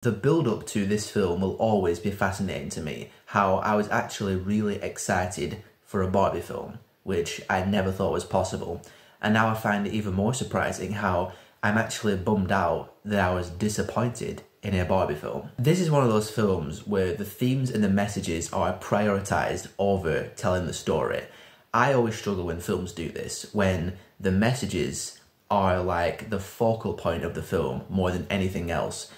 The build-up to this film will always be fascinating to me, how I was actually really excited for a Barbie film, which I never thought was possible. And now I find it even more surprising how I'm actually bummed out that I was disappointed in a Barbie film. This is one of those films where the themes and the messages are prioritized over telling the story. I always struggle when films do this, when the messages are like the focal point of the film more than anything else.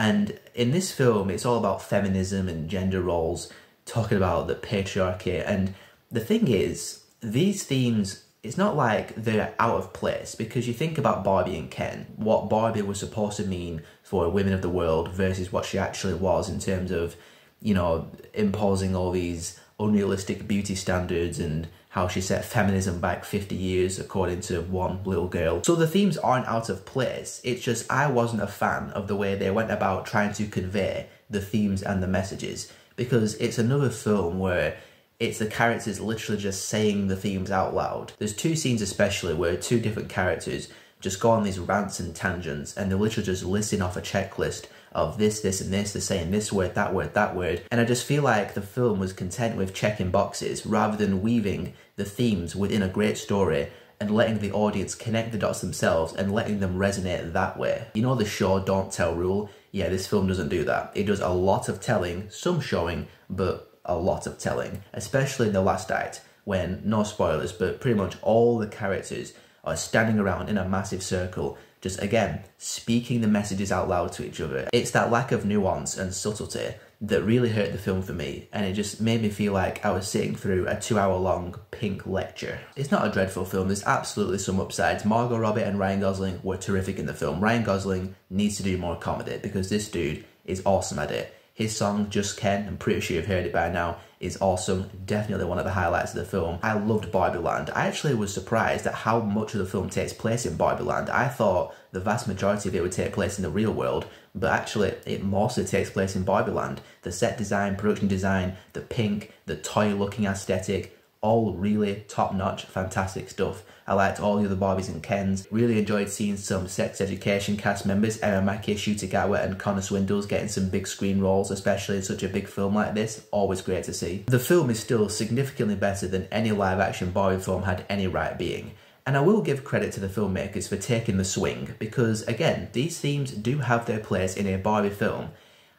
And in this film, it's all about feminism and gender roles, talking about the patriarchy. And the thing is, these themes, it's not like they're out of place, because you think about Barbie and Ken, what Barbie was supposed to mean for women of the world versus what she actually was in terms of, you know, imposing all these unrealistic beauty standards and how she set feminism back 50 years according to one little girl. So the themes aren't out of place, it's just I wasn't a fan of the way they went about trying to convey the themes and the messages, because it's another film where it's the characters literally just saying the themes out loud. There's two scenes especially where two different characters just go on these rants and tangents, and they're literally just listing off a checklist of this, this, and this. They're saying this word, that word, that word. And I just feel like the film was content with checking boxes rather than weaving the themes within a great story and letting the audience connect the dots themselves and letting them resonate that way. You know the show Don't Tell rule? Yeah, this film doesn't do that. It does a lot of telling, some showing, but a lot of telling, especially in the last act when, no spoilers, but pretty much all the characters are standing around in a massive circle, just again, speaking the messages out loud to each other. It's that lack of nuance and subtlety that really hurt the film for me, and it just made me feel like I was sitting through a 2-hour-long Pink lecture. It's not a dreadful film, there's absolutely some upsides. Margot Robbie and Ryan Gosling were terrific in the film. Ryan Gosling needs to do more comedy because this dude is awesome at it. His song, Just Ken, I'm pretty sure you've heard it by now, is awesome. Definitely one of the highlights of the film. I loved Barbie Land. I actually was surprised at how much of the film takes place in Barbie Land. I thought the vast majority of it would take place in the real world, but actually it mostly takes place in Barbie Land. The set design, production design, the pink, the toy-looking aesthetic, all really top-notch, fantastic stuff. I liked all the other Barbies and Kens. Really enjoyed seeing some Sex Education cast members, Emma Mackey, Shuta Gatwa and Connor Swindles getting some big screen roles, especially in such a big film like this. Always great to see. The film is still significantly better than any live-action Barbie film had any right being. And I will give credit to the filmmakers for taking the swing, because again, these themes do have their place in a Barbie film.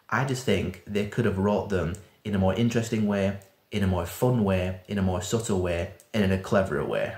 I just think they could have wrote them in a more interesting way, in a more fun way, in a more subtle way, and in a cleverer way.